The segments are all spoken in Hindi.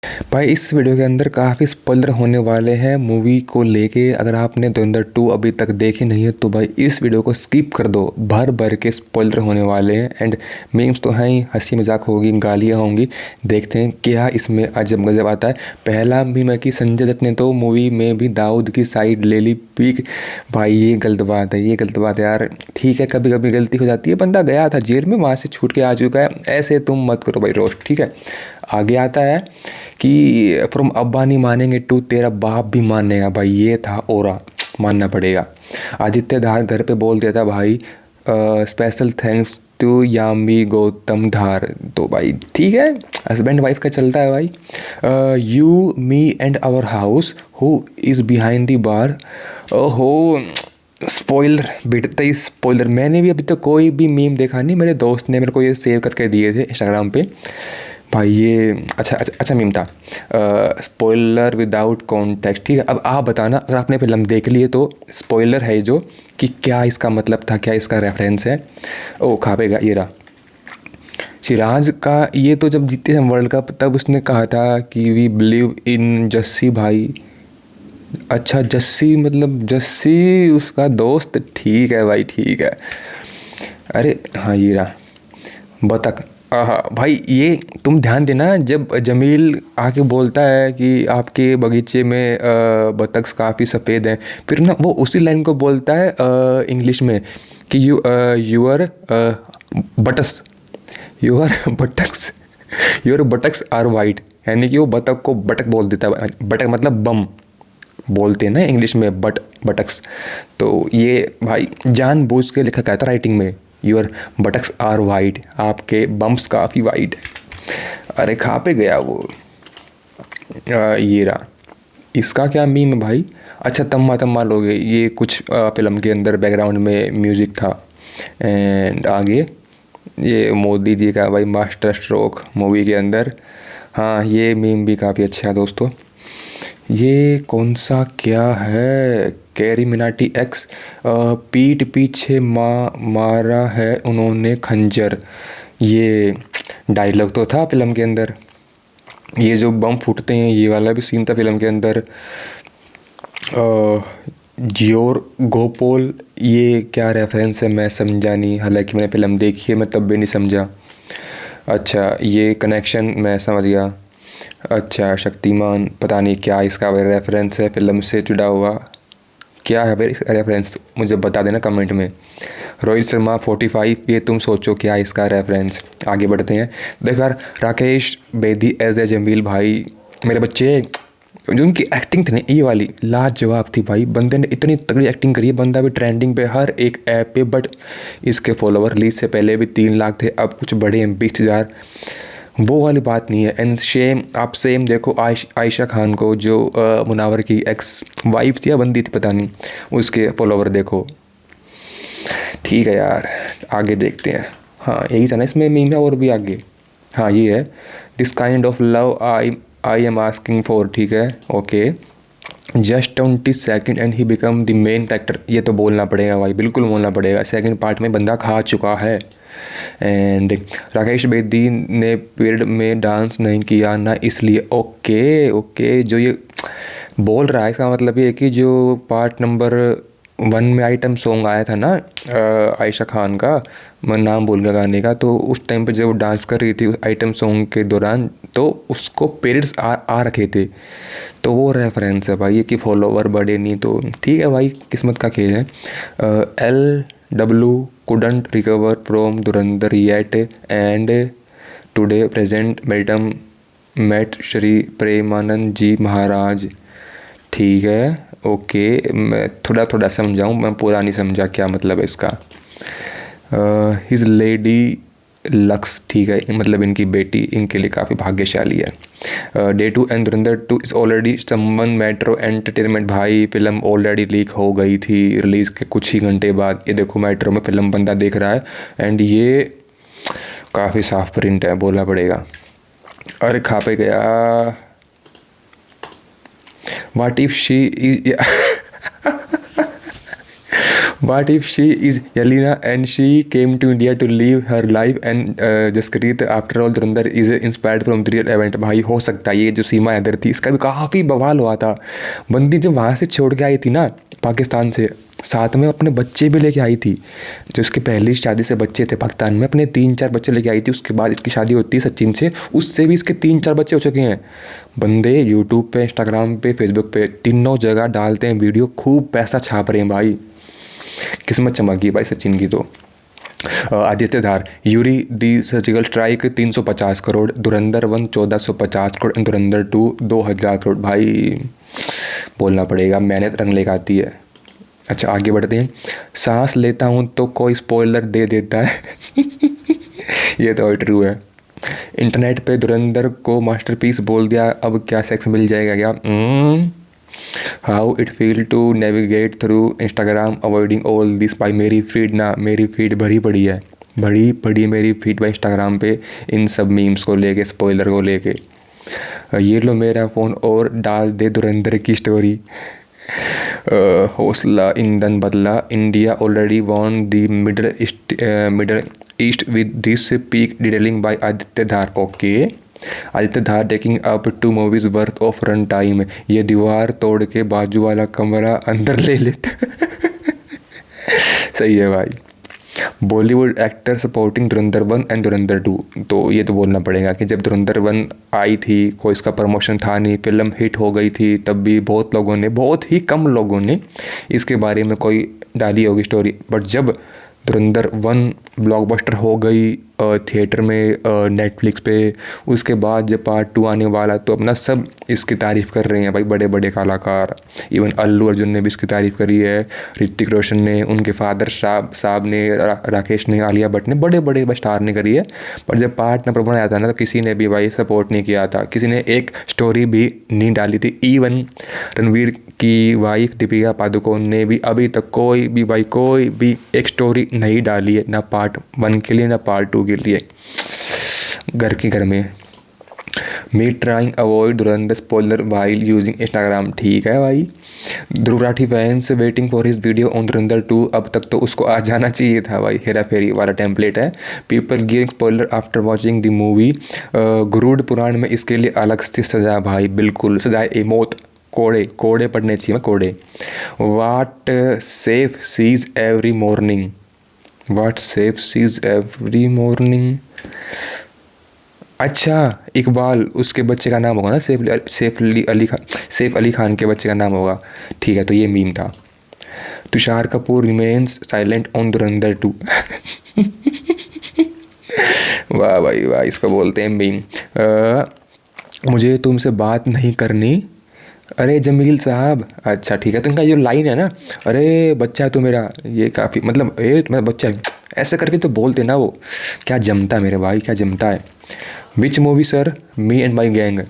भाई इस वीडियो के अंदर काफ़ी स्पॉइलर होने वाले हैं मूवी को लेके। अगर आपने धुरंधर 2 अभी तक देखी नहीं है तो भाई इस वीडियो को स्किप कर दो। भर भर के स्पॉइलर होने वाले हैं एंड मीम्स तो हैं ही, हंसी मजाक होगी, गालियाँ होंगी। देखते हैं क्या इसमें अजब गजब आता है। पहला मीम है कि संजय दत्त ने तो मूवी में भी दाऊद की साइड ले ली पीक। भाई ये गलत बात है, ये गलत बात है यार। ठीक है, कभी कभी गलती हो जाती है, बंदा गया था जेल में, वहाँ से छूट के आ चुका है, ऐसे तुम मत करो भाई रोस्ट। ठीक है, आगे आता है कि फ्रॉम अब्बा नहीं मानेंगे टू तेरा बाप भी मानेगा। भाई ये था ओरा, मानना पड़ेगा। आदित्य धार घर पे बोल दिया था भाई special thanks to Yami Gautam धार। तो भाई ठीक है, हस्बैंड वाइफ का चलता है भाई। You me and our house who is behind the bar. ओहो, स्पॉइलर, बेटा ही स्पॉइलर। मैंने भी अभी तक कोई भी मीम देखा नहीं, मेरे दोस्त ने मेरे को ये सेव करके दिए थे इंस्टाग्राम पे। भाई ये अच्छा मीम था, स्पॉइलर विदाउट कॉन्टेक्स्ट। ठीक है, अब आप बताना अगर आपने फिल्म देख ली है तो स्पॉइलर है जो कि क्या इसका मतलब था, क्या इसका रेफरेंस है। ओ खापेगा ये रहा सिराज का। ये तो जब जीते हम वर्ल्ड कप तब उसने कहा था कि वी बिलीव इन जस्सी भाई। अच्छा जस्सी मतलब जस्सी उसका दोस्त। ठीक है भाई, ठीक है। अरे हाँ ये रहा बतख। हाँ भाई ये तुम ध्यान देना, जब जमील आके बोलता है कि आपके बगीचे में बतख काफ़ी सफ़ेद हैं, फिर ना वो उसी लाइन को बोलता है इंग्लिश में कि your butts your buttocks your buttocks are white. यानी कि वो बतख को बटक बोल देता है। बटक मतलब बम बोलते हैं ना इंग्लिश में, बटक्स। तो ये भाई जानबूझ के लिखा गया था राइटिंग में, योर बटक्स आर वाइट, आपके बम्प्स काफ़ी वाइट है। अरे कहाँ पे गया वो। ये रहा, इसका क्या मीम है भाई। अच्छा तम्मा तम्मा लोगे, ये कुछ फिल्म के अंदर बैकग्राउंड में म्यूज़िक था। एंड आगे ये मोदी जी का भाई मास्टर स्ट्रोक मूवी के अंदर। हाँ ये मीम भी काफ़ी अच्छा है दोस्तों। ये कौन सा क्या है, कैरी मिनाटी एक्स, पीठ पीछे मारा है उन्होंने खंजर। ये डायलॉग तो था फिल्म के अंदर। ये जो बम फूटते हैं ये वाला भी सीन था फिल्म के अंदर। जियोर गोपोल, ये क्या रेफरेंस है मैं समझा नहीं, हालांकि मैंने फिल्म देखी है, मैं तब भी नहीं समझा। अच्छा ये कनेक्शन मैं समझ गया। अच्छा शक्तिमान, पता नहीं क्या इसका रेफरेंस है फिल्म से जुड़ा हुआ, क्या है भाई इसका रेफरेंस, मुझे बता देना कमेंट में। रोहित शर्मा 45, ये तुम सोचो क्या इसका रेफरेंस। आगे बढ़ते हैं। देखो यार, राकेश बेदी एज ए जमील भाई, मेरे बच्चे जो उनकी एक्टिंग थी ना ये वाली लाजवाब थी भाई। बंदे ने इतनी तगड़ी एक्टिंग करी है, बंदा भी ट्रेंडिंग पे हर एक ऐप पे। बट इसके फॉलोवर रिलीज से पहले भी 3 लाख थे, अब कुछ बड़े हैं 20,000। वो वाली बात नहीं है। एंड सेम आप सेम देखो आयशा खान को, जो मुनावर की एक्स वाइफ थी या बंदी थी पता नहीं, उसके फॉलोवर देखो। ठीक है यार, आगे देखते हैं। हाँ यही था ना इसमें मीम है, और भी आगे। हाँ ये है, this kind of love I am asking for. ठीक है okay, just 20 second and he become the main character. ये तो बोलना पड़ेगा भाई, बिल्कुल बोलना पड़ेगा, सेकंड पार्ट में बंदा खा चुका है। एंड राकेश बेदी ने पीरियड में डांस नहीं किया ना इसलिए। ओके ओके, जो ये बोल रहा है इसका मतलब ये है कि जो पार्ट नंबर 1 में आइटम सॉन्ग आया था ना आयशा खान का, मैं नाम भूल गया गाने का, तो उस टाइम पे जब वो डांस कर रही थी उस आइटम सॉन्ग के दौरान, तो उसको पीरियड्स आ रखे थे। तो वो रेफरेंस है भाई, ये कि फॉलोवर बढ़े नहीं तो ठीक है भाई, किस्मत का खेल है। LW couldn't recover from Dhurandhar yet and today present madam met Shri Premanand ji Maharaj. ठीक है ओके, मैं थोड़ा थोड़ा समझाऊँ, मैं पूरा नहीं समझा क्या मतलब है इसका। हिज लेडी लक्स, ठीक है मतलब इनकी बेटी इनके लिए काफ़ी भाग्यशाली है। Day 2 and Dhurandhar 2 is already someone metro entertainment. भाई फिल्म ऑलरेडी लीक हो गई थी रिलीज़ के कुछ ही घंटे बाद। ये देखो मेट्रो में फिल्म बंदा देख रहा है एंड ये काफ़ी साफ प्रिंट है, बोलना पड़ेगा। अरे खा पे गया। What if she is What if she is Yelena and she came to India to live her life and Jaspreet after all Dhurandhar is inspired from the real event? भाई हो सकता है ये जो सीमा हैदर थी इसका भी काफ़ी बवाल हुआ था। बंदी जब वहाँ से छोड़ के आई थी ना पाकिस्तान से, साथ में अपने बच्चे भी लेके आई थी। जो उसकी पहली शादी से बच्चे थे पाकिस्तान में, अपने 3-4 बच्चे लेके आई थी। उसके बाद इसकी शादी होती है सचिन से, उससे भी इसके 3-4 बच्चे हो चुके हैं। बंदे यूट्यूब पे, इंस्टाग्राम पे, फेसबुक पे तीनों जगह डालते हैं वीडियो, खूब पैसा छाप रहे हैं भाई। किस्मत चमक गई भाई सचिन की तो। आदित्य धार, Yuri the surgical strike 350 crore, Dhurandhar 1 1450 crore and धुरंधर 2 2000 करोड़। भाई बोलना पड़ेगा, मेहनत रंग लेकर आती है। अच्छा आगे बढ़ते हैं। सांस लेता हूँ तो कोई स्पॉइलर दे देता है। ये तो ट्रू है। इंटरनेट पे धुरंधर को मास्टरपीस बोल दिया, अब क्या सेक्स मिल जाएगा क्या? How it feel to navigate through Instagram avoiding all this by मेरी फीड ना। मेरी फीड भरी पड़ी है, बड़ी बड़ी मेरी फीड बाई इंस्टाग्राम पे इन सब मीम्स को लेके, स्पॉइलर को लेके। ये लो मेरा फ़ोन और डाल दे धुरंधर की स्टोरी। हौसला ईंधन बदला, India already won the Middle East with this peak detailing by Aditya Dhar. Okay, Aditya Dhar taking up 2 movies worth of run time. ये दीवार तोड़ के बाजू वाला कमरा अंदर ले लेता। सही है भाई। Bollywood actor supporting Dhurandhar 1 and धुरंधर 2। तो ये तो बोलना पड़ेगा कि जब धुरंधर 1 आई थी, कोई इसका प्रमोशन था नहीं, फिल्म हिट हो गई थी, तब भी बहुत लोगों ने, बहुत ही कम लोगों ने इसके बारे में कोई डाली होगी स्टोरी। बट जब धुरंधर 1 ब्लॉकबस्टर हो गई थिएटर में, नेटफ्लिक्स पे, उसके बाद जब पार्ट 2 आने वाला तो अपना सब इसकी तारीफ़ कर रहे हैं भाई, बड़े बड़े कलाकार। इवन अल्लू अर्जुन ने भी इसकी तारीफ़ करी है, ऋतिक रोशन ने, उनके फादर साहब ने, राकेश ने, आलिया भट्ट ने, बड़े बड़े स्टार ने करी है। पर जब पार्ट नंबर 1 आया था ना तो किसी ने भी भाई सपोर्ट नहीं किया था, किसी ने एक स्टोरी भी नहीं डाली थी। इवन रणवीर की वाइफ दीपिका पादुकोण ने भी अभी तक कोई भी एक स्टोरी नहीं डाली है, ना पार्ट 1 के लिए ना पार्ट 2 के लिए। घर में me trying avoid Dhurandhar spoiler while using Instagram. ठीक है भाई। Dhruv Rathee fans waiting for his video on Dhurandhar 2। अब तक तो उसको आ जाना चाहिए था भाई, हेरा फेरी वाला टेम्पलेट है। People giving spoiler after watching the movie. Garuda Purana में इसके लिए अलग से सजा भाई, बिल्कुल सजाए ए मौत, कोड़े पड़ने चाहिए, कोड़े। वाट सेफ सीज एवरी मॉर्निंग। वाट सेफ सीज एवरी मॉर्निंग। अच्छा, इकबाल उसके बच्चे का नाम होगा ना, सैफ अली खान के बच्चे का नाम होगा। ठीक है, तो ये मीम था। Tushar Kapoor remains silent on Dhurandhar 2। वाह भाई वाह, इसको बोलते हैं मीम। मुझे तुमसे बात नहीं करनी। अरे जमील साहब, अच्छा ठीक है। तो इनका जो लाइन है ना, अरे बच्चा है तो मेरा, ये काफ़ी मतलब तुम्हारा बच्चा है, ऐसे करके तो बोलते ना वो, क्या जमता है मेरे भाई, क्या जमता है। Which movie sir? Me and my gang.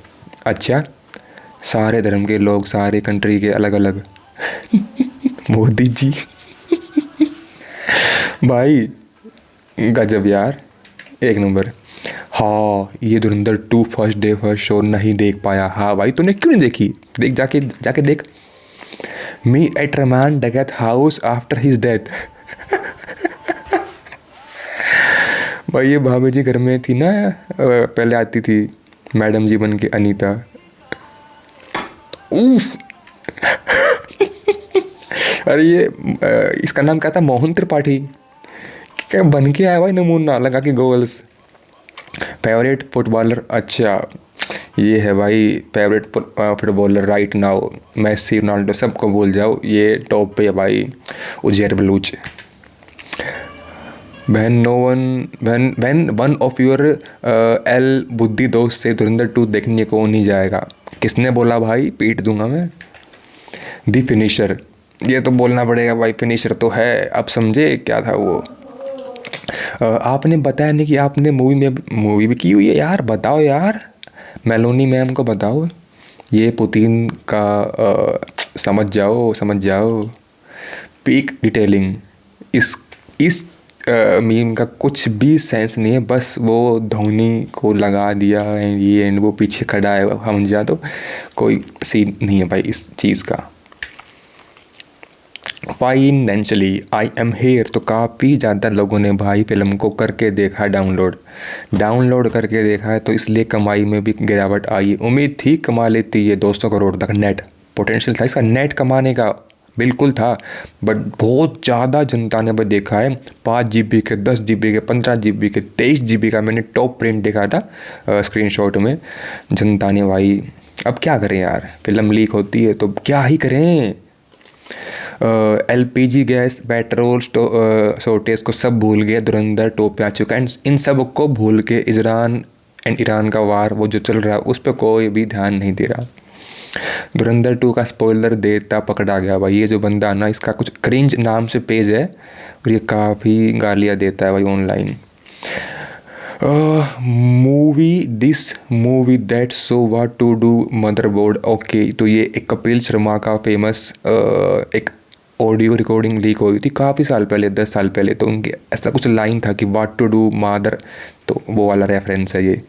अच्छा, सारे धर्म के लोग, सारे कंट्री के अलग अलग। मोदी जी। भाई गजब यार, एक नंबर। हाँ, ये धुरंधर 2 फर्स्ट डे फर्स्ट शो नहीं देख पाया। हाँ भाई, तूने क्यों नहीं देखी? देख, जाके देख। Me at Rehman Dakait house after his death. भाई ये भाभी जी घर में थी ना, पहले आती थी मैडम जी बन के, अनीता। अरे ये इसका नाम क्या था? मोहन त्रिपाठी। क्या बन के आया भाई, नमूना लगा के गोल्स। Favourite footballer? अच्छा, ये है भाई favourite footballer right now, Messi, Ronaldo, सबको भूल जाओ, ये टॉप पे है भाई, Uzair Baloch. When one of your एल बुद्धि दोस्त से धुरंधर 2 देखने को नहीं जाएगा। किसने बोला भाई? पीट दूंगा मैं। दी फिनिशर, ये तो बोलना पड़ेगा भाई, फिनिशर तो है। अब समझे क्या था वो। आपने बताया नहीं कि आपने मूवी भी की हुई है यार, बताओ यार, मेलोनी मैम को बताओ। ये पुतिन का समझ जाओ। पीक डिटेलिंग, इस मीम का कुछ भी सेंस नहीं है, बस वो धोनी को लगा दिया एंड वो पीछे खड़ा है, हम जा तो कोई सीन नहीं है भाई इस चीज़ का। फाइनेंशियली आई एम हेयर, तो काफ़ी ज़्यादा लोगों ने भाई फिल्म को करके देखा है डाउनलोड करके देखा है, तो इसलिए कमाई में भी गिरावट आई। उम्मीद थी कमा लेती है 200 करोड़ तक, नेट पोटेंशियल था इसका, नेट कमाने का बिल्कुल था, बट बहुत ज़्यादा जनता ने भी देखा है। 5 GB के, 10 GB के, 15 GB के, 23 GB का मैंने टॉप प्रिंट देखा था स्क्रीनशॉट में। जनता ने भाई, अब क्या करें यार, फिल्म लीक होती है तो क्या ही करें। LPG गैस, पेट्रोल शॉर्टेज को सब भूल गए, धुरंधर 2 पे आ चुका है। एंड इन सब को भूल के इजरान एंड ईरान का वार वो जो चल रहा है उस पर कोई भी ध्यान नहीं दे रहा। धुरंधर 2 का स्पॉइलर देता पकड़ा गया भाई। ये जो बंदा ना, इसका कुछ क्रिंज नाम से पेज है और ये काफ़ी गालियाँ देता है भाई online. This movie that so what to do motherboard. Okay, तो ये एक कपिल शर्मा का फेमस एक ऑडियो रिकॉर्डिंग लीक हुई थी काफ़ी साल पहले, 10 साल पहले। तो उनके ऐसा कुछ लाइन था कि व्हाट टू डू मदर, तो वो वाला रेफरेंस है ये।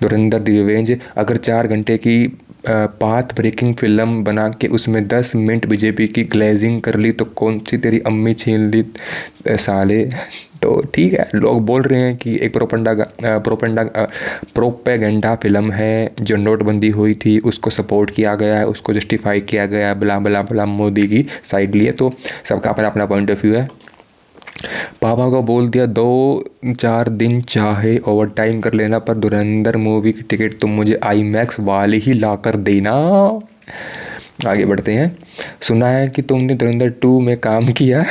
धुरंधर द रिवेंज, अगर 4 घंटे की पाथ ब्रेकिंग फिल्म बना के उसमें 10 मिनट बीजेपी की ग्लेजिंग कर ली तो कौन सी तेरी अम्मी छीन ली साले। तो ठीक है, लोग बोल रहे हैं कि एक प्रोपेगेंडा फिल्म है, जो नोटबंदी हुई थी उसको सपोर्ट किया गया है, उसको जस्टिफाई किया गया है, बला बला बला, मोदी की साइड लिए। तो सबका अपना अपना पॉइंट ऑफ व्यू है। पापा को बोल दिया 2-4 दिन चाहे ओवर टाइम कर लेना, पर धुरंधर मूवी की टिकट तुम मुझे IMAX वाले ही ला कर देना। आगे बढ़ते हैं। सुना है कि तुमने धुरंधर 2 में काम किया।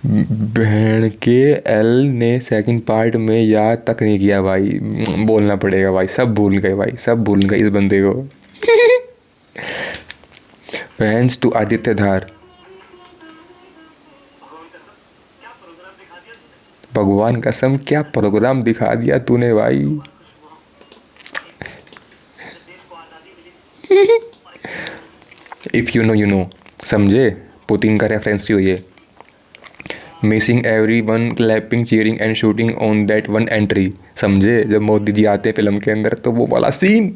बहन के एल ने सेकंड पार्ट में याद तक नहीं किया भाई, बोलना पड़ेगा भाई, सब भूल गए भाई, सब भूल गए इस बंदे को। फैंस टू आदित्य धार, भगवान कसम क्या प्रोग्राम दिखा दिया तूने भाई। If you know you know, समझे, पुतिन का रेफरेंस ही हो ये। Missing every one clapping cheering and shooting on that one entry, समझे, जब मोदी जी आते हैं फिल्म के अंदर तो वो वाला scene.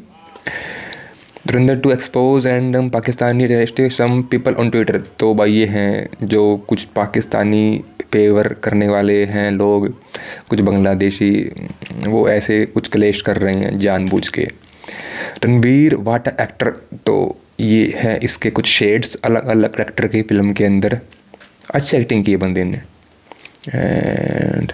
Dhurandhar 2 expose and Pakistani arrest some people on Twitter, तो भाई ये हैं जो कुछ पाकिस्तानी फेवर करने वाले हैं लोग, कुछ बांग्लादेशी, वो ऐसे कुछ क्लेश कर रहे हैं जानबूझ के। रणवीर वाट एक्टर, तो ये है इसके कुछ शेड्स अलग अलग करेक्टर की फिल्म के अंदर। अच्छी एक्टिंग की है बंदे ने। And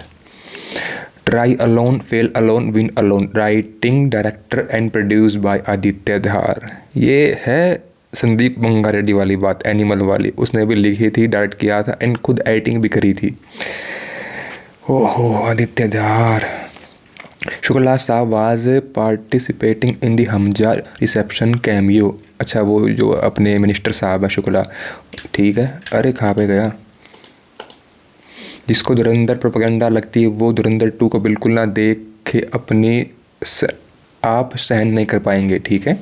try alone fail alone win alone, writing director and produce by Aditya Dhar. ये है संदीप मंगा रेड्डी वाली बात, एनिमल वाली, उसने भी लिखी थी, डायरेक्ट किया था एंड खुद एडिटिंग भी करी थी। ओहो आदित्य धार। शुक्ला साहब was participating in the Hamza reception cameo. अच्छा, वो जो अपने मिनिस्टर साहब है शुक्ला, ठीक है। अरे कहाँ पे गया। जिसको धुरंधर प्रोपेगेंडा लगती है वो धुरंधर 2 को बिल्कुल ना देखे, अपनी आप सहन नहीं कर पाएंगे, ठीक है।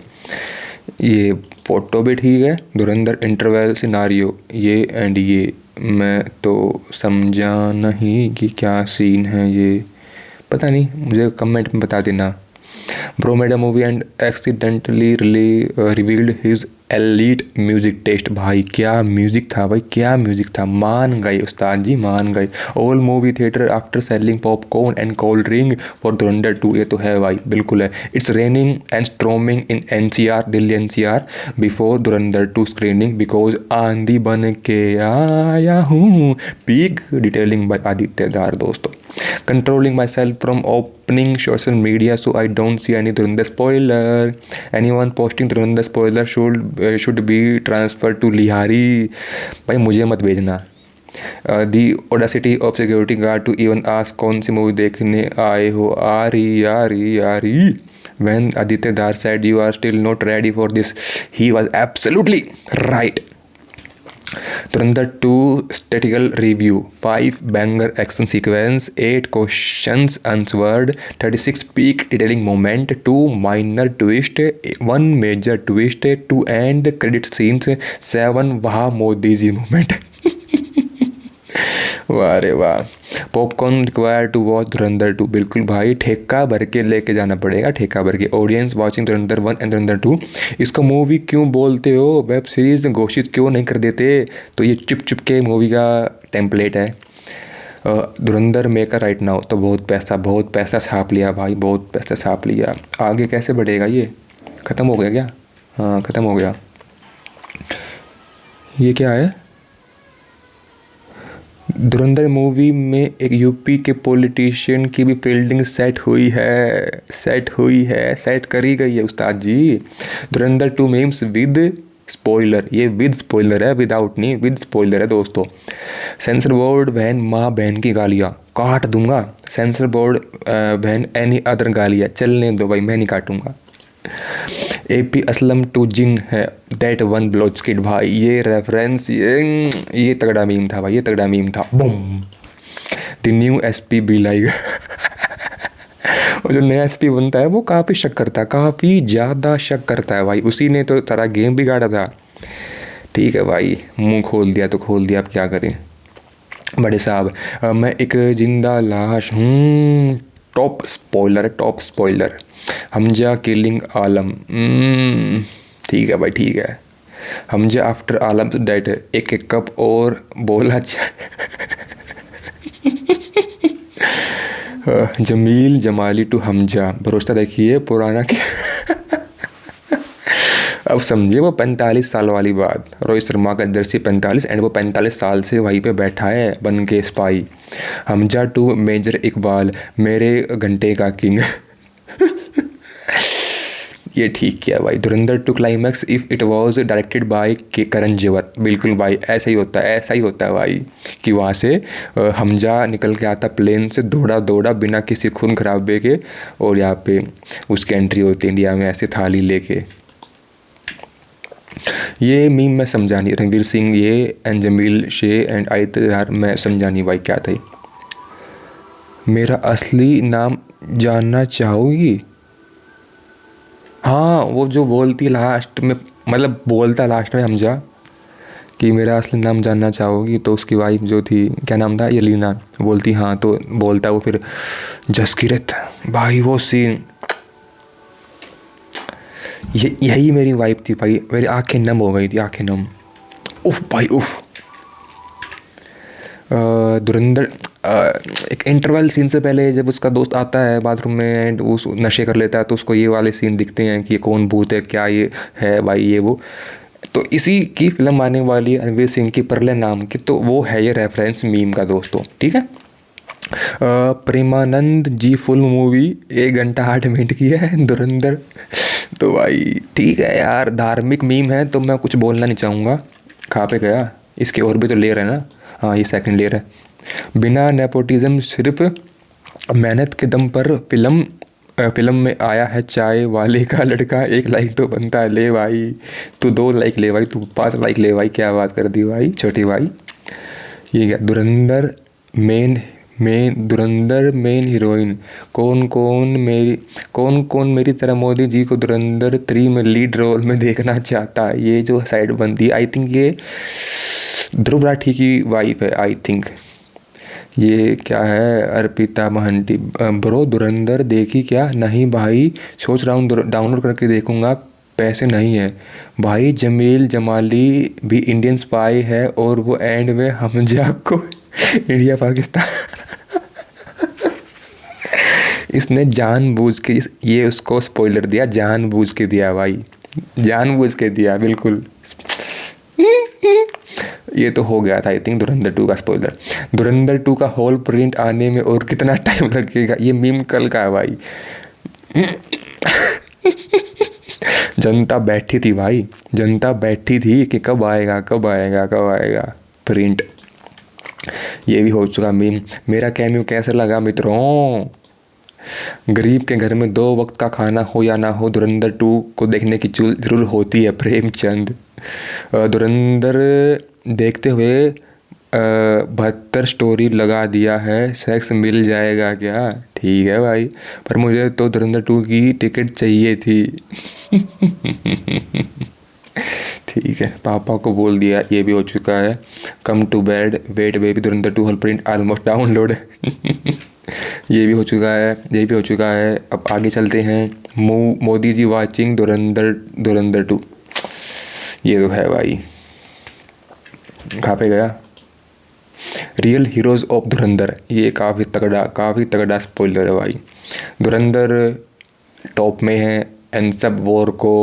ये फ़ोटो भी ठीक है, धुरंधर इंटरवल सिनारियो ये एंड ये, मैं तो समझा नहीं कि क्या सीन है ये, पता नहीं, मुझे कमेंट में बता देना। Bro made a movie and accidentally revealed his elite music taste. भाई क्या म्यूजिक था भाई, क्या म्यूजिक था, मान गए उस्ताद जी, मान गए। All movie theatre after selling popcorn and cold drink for धुरंधर 2। ये तो है भाई, बिल्कुल है। It's raining and storming in NCR, Delhi NCR before Dhurandhar 2 screening because आंधी बन के आया हूँ। Peak detailing by Aditya Dhar. दोस्तों, controlling myself from opening social media so I don't see any Dhurandhar spoiler. Anyone posting Dhurandhar spoiler should be transferred to Leghari. भाई मुझे मत भेजना। The audacity of security guard to even ask कौन सी मूवी देखने आए हो, आ रही। When Aditya Dhar said you are still not ready for this, he was absolutely right. Dhurandhar 2 statistical review, 5 banger action sequence, 8 questions answered, 36 peak detailing moment, 2 minor twist, 1 major twist, 2 end credit scenes, 7 वहा मोदी जी moment। वाह रे वाह। पॉपकॉर्न रिक्वायर टू वॉच धुरंधर 2, बिल्कुल भाई, ठेका भर के लेके जाना पड़ेगा, ठेका भर के। ऑडियंस वाचिंग धुरंधर 1 एंड धुरंधर 2, इसको मूवी क्यों बोलते हो, वेब सीरीज में घोषित क्यों नहीं कर देते। तो ये चुप चुप के मूवी का टेम्पलेट है। धुरंधर मेकर राइट नाउ, तो बहुत पैसा छाप लिया भाई, बहुत पैसा छाप लिया। आगे कैसे बढ़ेगा ये, ख़त्म हो गया क्या? हाँ ख़त्म हो गया। ये क्या है? धुरंधर मूवी में एक यूपी के पॉलिटिशियन की भी फील्डिंग सेट करी गई है उस्ताद जी। धुरंधर 2 मीम्स विद स्पॉइलर, ये विद स्पॉइलर है, विदाउट नहीं, विद स्पॉइलर है दोस्तों। सेंसर बोर्ड बहन माँ बहन की गालियाँ काट दूंगा। सेंसर बोर्ड बहन एनी अदर गालियाँ चलने दो भाई, मैं नहीं काटूंगा। एपी असलम टू जिन है दैट वन ब्लोच किड, भाई ये रेफरेंस, ये तगड़ा मीम था भाई, ये तगड़ा मीम था। Boom, the new SP be like. और जो नया एसपी बनता है वो काफ़ी शक करता है, काफ़ी ज़्यादा शक करता है भाई, उसी ने तो सारा गेम बिगाड़ा था। ठीक है भाई, मुंह खोल दिया तो खोल दिया, अब क्या करें बड़े साहब। मैं एक जिंदा लाश हूँ, टॉप स्पॉइलर है, टॉप स्पॉइलर। हमजा किलिंग आलम, ठीक है भाई, ठीक है। हमजा आफ्टर आलम डेट, एक कप और बोला जमील जमाली टू हमजा, भरोसा देखिए पुराना क्या। अब समझिए वो 45 साल वाली बात, रोहित शर्मा का जर्सी 45 एंड वो 45 साल से वहीं पे बैठा है बन के spy. Hamza to major Iqbal, मेरे घंटे का किंग। ये ठीक किया भाई। Dhurandhar two climax if it was directed by के करण जौहर, बिल्कुल भाई, ऐसा ही होता है, ऐसा ही होता है भाई, कि वहाँ से हमजा निकल के आता प्लेन से दौड़ा दौड़ा बिना किसी खून खराबे के, और यहाँ पे उसकी एंट्री होती है इंडिया में ऐसे थाली लेके। ये मीम मैं समझा नहीं, रणवीर सिंह ये एंड जमील शे एंड आयत मैं समझा नहीं भाई क्या था। मेरा असली नाम जानना चाहोगी? हाँ, वो जो बोलती लास्ट में, मतलब बोलता लास्ट में हमजा कि मेरा असली नाम जानना चाहोगी, तो उसकी वाइफ जो थी, क्या नाम था, यलीना, बोलती हाँ, तो बोलता वो फिर जसकीरत, भाई वो सीन, यही मेरी वाइफ थी भाई, मेरी आंखें नम हो गई थी, आंखें नम। उफ भाई उफ। धुरंधर एक इंटरवल सीन से पहले जब उसका दोस्त आता है बाथरूम में एंड वो नशे कर लेता है, तो उसको ये वाले सीन दिखते हैं कि ये कौन भूत है, क्या ये है भाई, ये वो। तो इसी की फिल्म आने वाली है रणवीर सिंह की परले नाम की, तो वो है ये रेफरेंस मीम का दोस्तों, ठीक है। प्रेमानंद जी फुल मूवी 1 घंटा 8 मिनट की है धुरंधर। तो भाई ठीक है यार, धार्मिक मीम है तो मैं कुछ बोलना नहीं चाहूँगा। खा पे गया, इसके और भी तो लेयर है ना। हाँ, ये सेकंड लेयर है। बिना नेपोटिज्म, सिर्फ मेहनत के दम पर फिल्म में आया है चाय वाले का लड़का, 1 लाइक तो बनता है। ले भाई तू 2 लाइक ले भाई, तू 5 लाइक ले भाई, क्या बात कर दी भाई छोटी भाई। ये क्या, धुरंधर मेन हीरोइन, कौन कौन मेरी तरह मोदी जी को धुरंधर 3 में लीड रोल में देखना चाहता है। ये जो साइड बनती है, आई थिंक ये ध्रुव राठी की वाइफ है, आई थिंक। ये क्या है, अर्पिता महंती, ब्रो धुरंधर देखी क्या? नहीं भाई, सोच रहा हूँ डाउनलोड करके देखूंगा, पैसे नहीं है भाई। जमील जमाली भी इंडियन स्पाई है, और वो एंड में हमजा को इंडिया पाकिस्तान इसने जानबूझ के ये उसको स्पॉइलर दिया, जानबूझ के दिया भाई, जानबूझ के दिया बिल्कुल। ये तो हो गया था आई थिंक धुरंधर 2 का स्पॉइलर। धुरंधर 2 का हॉल प्रिंट आने में और कितना टाइम लगेगा? ये मीम कल का है भाई। जनता बैठी थी भाई, जनता बैठी थी कि कब आएगा कब आएगा कब आएगा प्रिंट। ये भी हो चुका मीम। मेरा कैमियो कैसा लगा मित्रों? गरीब के घर में 2 वक्त का खाना हो या ना हो, धुरंधर 2 को देखने की जरूर होती है। प्रेमचंद। धुरंधर देखते हुए 72 स्टोरी लगा दिया है, सेक्स मिल जाएगा क्या? ठीक है भाई, पर मुझे तो धुरंधर 2 की टिकट चाहिए थी। ठीक है, पापा को बोल दिया, ये भी हो चुका है। Come to bed, wait baby, Dhurandhar 2 hall print almost download. ये भी हो चुका है, ये भी हो चुका है। अब आगे चलते हैं। मोदी जी वाचिंग धुरंधर, धुरंधर 2। ये तो है भाई, कहाँ पे गया? रियल हीरोज ऑफ धुरंधर, ये काफ़ी तगड़ा स्पॉइलर है भाई। धुरंधर टॉप में है, एंड सब वॉर को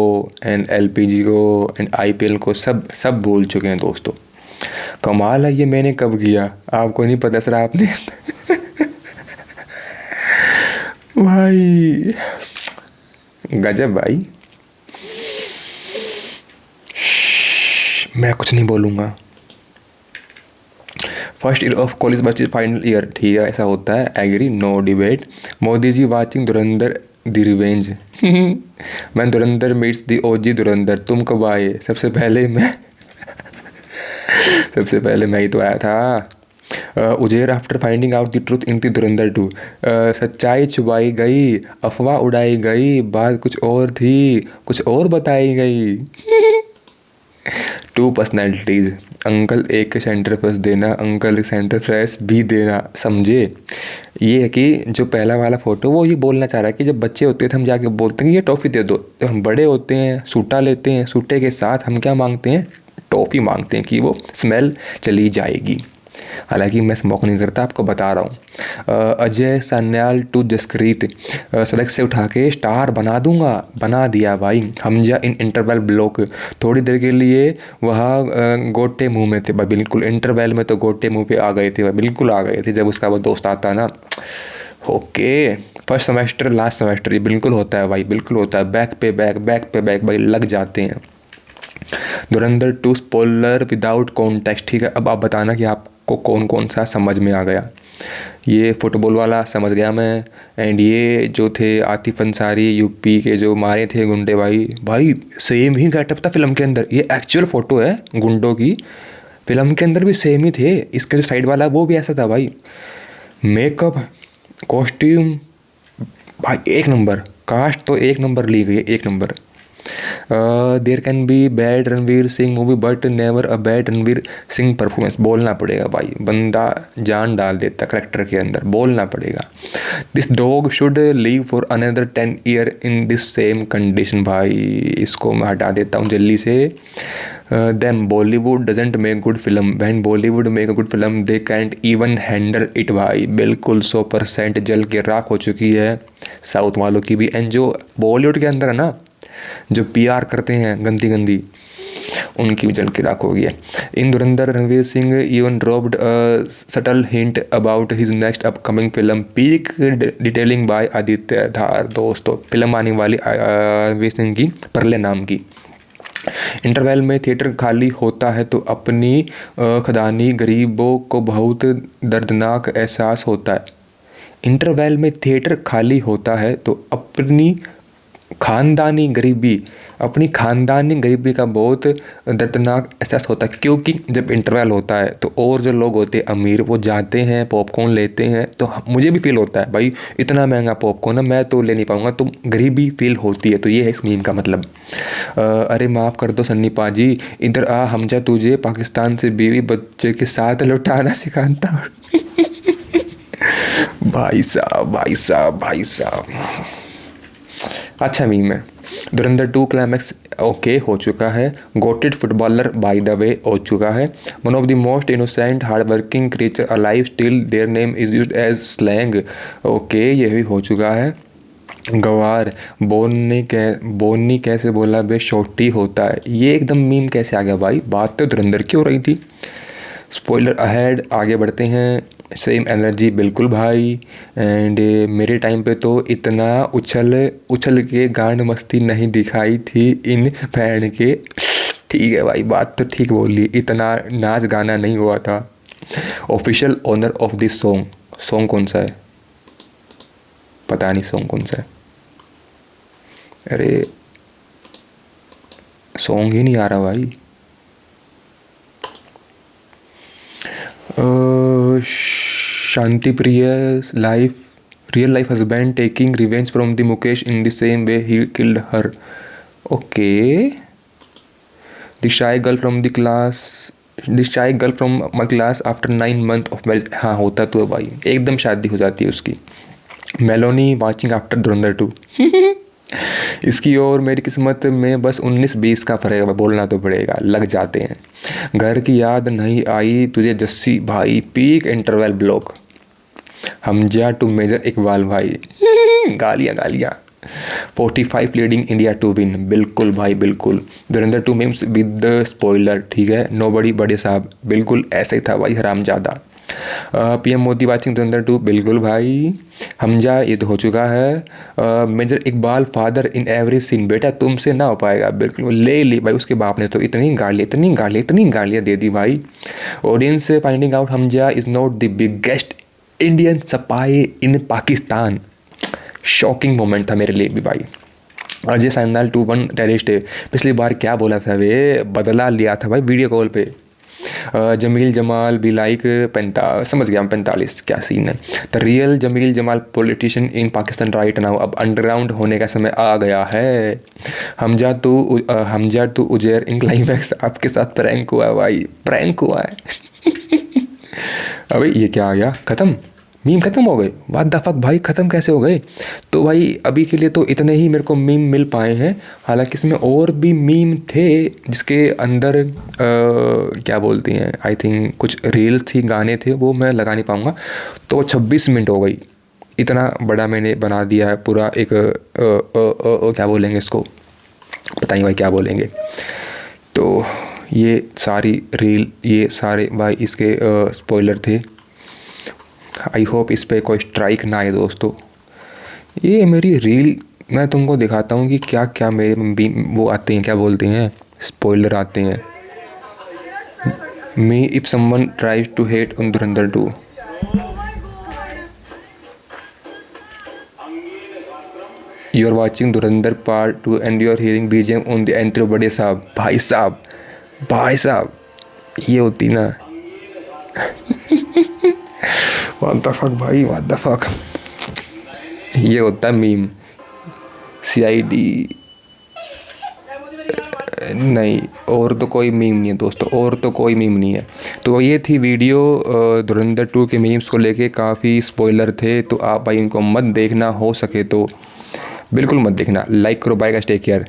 एंड एलपीजी को एंड आईपीएल को सब भूल चुके हैं दोस्तों। कमाल है, ये मैंने कब किया आपको नहीं पता सर आपने। भाई गजब भाई। मैं कुछ नहीं बोलूँगा। फर्स्ट ईयर ऑफ कॉलेज बस फाइनल ईयर, ठीक है ऐसा होता है, agree, no debate. Modi ji watching Dhurandhar the revenge. मैं धुरंधर मीट्स दी ओजी धुरंधर, तुम कब आए? सबसे पहले मैं ही तो आया था। Uzair after finding out the truth in the Dhurandhar 2। सच्चाई छुपाई गई, अफवाह उड़ाई गई, बात कुछ और थी, कुछ और बताई गई। 2 पर्सनैलिटीज़, अंकल एक के सेंटर फ्रेश देना, अंकल एक सेंटर फ्रेश भी देना, समझे? ये है कि जो पहला वाला फ़ोटो वो ये बोलना चाह रहा है कि जब बच्चे होते हैं तो हम जाके बोलते हैं कि ये टॉफ़ी दे दो। जब हम बड़े होते हैं सूटा लेते हैं, सूटे के साथ हम क्या मांगते हैं? टॉफ़ी मांगते हैं कि वो स्मेल चली जाएगी। हालांकि मैं स्मोक नहीं करता, आपको बता रहा हूँ। अजय सान्याल टू जसक्रीत, सड़क से उठा के स्टार बना दूंगा, बना दिया भाई। हमजा इन इंटरवल ब्लॉक, थोड़ी देर के लिए वहाँ गोटे मुंह में थे भाई, बिल्कुल इंटरवल में तो गोटे मुंह पे आ गए थे भाई, बिल्कुल आ गए थे जब उसका वो दोस्त आता ना। Okay, first semester last semester ये बिल्कुल होता है भाई, बिल्कुल होता है। बैक पे बैक भाई लग जाते हैं। धुरंधर 2 स्पॉइलर विदाउट कॉन्टेक्स्ट, ठीक है। अब आप बताना कि आपको कौन कौन सा समझ में आ गया। ये फुटबॉल वाला समझ गया मैं, एंड ये जो थे आतिफ अंसारी यूपी के जो मारे थे गुंडे भाई सेम ही गेटअप था फिल्म के अंदर। ये एक्चुअल फ़ोटो है गुंडों की, फिल्म के अंदर भी सेम ही थे। इसके जो साइड वाला वो भी ऐसा था भाई। मेकअप, कॉस्ट्यूम भाई एक नंबर, कास्ट तो एक नंबर ली गई है, एक number. There can be bad Ranveer Singh movie but never a bad Ranveer Singh performance, बोलना पड़ेगा भाई, बंदा जान डाल देता करेक्टर के अंदर, बोलना पड़ेगा। This dog should live for another 10 year in this same condition, भाई इसको मैं हटा देता हूँ जल्दी से। Then Bollywood doesn't make good film, when Bollywood make a good film they can't even handle it, भाई बिल्कुल 100% जल के राख हो चुकी है साउथ वालों की भी। एंड जो बॉलीवुड के अंदर है ना, जो पीआर करते हैं गंदी गंदी, उनकी भी जल के राख हो गई है। In Dhurandhar Ranveer Singh even dropped a subtle hint about his next upcoming film, peak detailing by Aditya Dhar. दोस्तों फिल्म आने वाली रणवीर सिंह की परले नाम की। इंटरवल में थिएटर खाली होता है तो अपनी खदानी गरीबों को बहुत दर्दनाक एहसास होता है। इंटरवल में थिएटर खाली होता है तो अपनी खानदानी गरीबी का बहुत दर्दनाक एहसास होता है, क्योंकि जब इंटरवल होता है तो और जो लोग होते हैं अमीर वो जाते हैं पॉपकॉर्न लेते हैं, तो मुझे भी फील होता है भाई इतना महंगा पॉपकॉर्न है मैं तो ले नहीं पाऊंगा, तो गरीबी फील होती है। तो ये है इस मीम का मतलब। अरे माफ़ कर दो सन्नी पाजी, इधर आ हमजा तुझे पाकिस्तान से बीवी बच्चे के साथ लौटाना सिखाता हूँ। भाई साहब अच्छा मीम है। धुरंधर 2 क्लाइमैक्स ओके हो चुका है। Goated footballer by the way हो चुका है। One of the most innocent hard working creature alive still their name is used as slang, okay ये भी हो चुका है। गवार बोनी कैसे बोला बे छोटी होता है, ये एकदम मीम कैसे आ गया भाई, बात तो धुरंधर की हो रही थी। स्पॉइलर अहेड, आगे बढ़ते हैं। सेम एनर्जी बिल्कुल भाई। एंड मेरे टाइम पे तो इतना उछल के गांड मस्ती नहीं दिखाई थी इन फैन के। ठीक है भाई, बात तो ठीक बोली, इतना नाच गाना नहीं हुआ था। Official owner of this song कौन सा है? पता नहीं सॉन्ग कौन सा है, अरे सॉन्ग ही नहीं आ रहा भाई। Shanti Priya real life husband taking revenge from the Mukesh in the same way he killed her, okay the shy girl from the class, the shy girl from my class after 9 months of marriage. हाँ होता तो है भाई, एकदम शादी हो जाती है उसकी। मेलोनी वाचिंग आफ्टर धुरंधर 2। इसकी और मेरी किस्मत में बस 19-20 का फ़र्क है, बोलना तो पड़ेगा, लग जाते हैं। घर की याद नहीं आई तुझे जस्सी भाई, peak interval block. Hamza to major Iqbal भाई। गालियाँ गालियाँ। 45 लीडिंग इंडिया टू विन। बिल्कुल भाई बिल्कुल। धुरंधर 2 मीम्स विद द स्पॉइलर, ठीक है। नोबडी बड़े साहब, बिल्कुल ऐसे ही था भाई, हरामजादा। पीएम मोदी वाचिंग धुरंधर 2, बिल्कुल भाई। हमजा ये तो हो चुका है। Major Iqbal father in every scene, बेटा तुमसे ना हो पाएगा, बिल्कुल ले ली भाई। उसके बाप ने तो इतनी गालियाँ दे दी भाई। Audience finding out Hamza is not the biggest Indian spy in Pakistan. Shocking moment था मेरे लिए भी भाई। अजय सान्याल 2-1 टेररिस्ट है। पिछली बार क्या बोला था वे, बदला लिया था भाई वीडियो कॉल पे। जमील जमाल भी लाइक 45 क्या सीन है। The real Jameel Jamal politician in Pakistan right now. अब अंडरग्राउंड होने का समय आ गया है। Hamza to Uzair in climax आपके साथ प्रैंक हुआ है भाई, प्रैंक हुआ है। अबे ये क्या आ गया, ख़त्म, मीम ख़त्म हो गए। व्हाट द फक भाई, ख़त्म कैसे हो गए। तो भाई अभी के लिए तो इतने ही मेरे को मीम मिल पाए हैं। हालांकि इसमें और भी मीम थे जिसके अंदर क्या बोलते हैं, आई थिंक कुछ रील्स थी, गाने थे, वो मैं लगा नहीं पाऊँगा। तो वो 26 मिनट हो गई। इतना बड़ा मैंने बना दिया है पूरा एक क्या बोलेंगे इसको, पता नहीं भाई क्या बोलेंगे। तो ये सारी रील, ये सारे भाई इसके स्पॉइलर थे। आई होप इस पर कोई स्ट्राइक ना आए दोस्तों। ये मेरी रील मैं तुमको दिखाता हूँ कि क्या क्या मेरे वो आते हैं, क्या बोलते हैं, स्पॉइलर आते हैं। Me if someone tries to hate on Dhurandhar 2। You are watching Dhurandhar part 2 and you are hearing BGM on the entry बड़े साहब। भाई साहब भाई साहब, ये होती ना। व्हाट द फक भाई, व्हाट द फक। ये होता है मीम। CID नहीं, और तो कोई मीम नहीं है दोस्तों, और तो कोई मीम नहीं है। तो ये थी वीडियो धुरंधर 2 के मीम्स को लेके, काफ़ी स्पॉइलर थे। तो आप भाई इनको मत देखना, हो सके तो बिल्कुल मत देखना। लाइक करो, बाय गाइस, टेक केयर।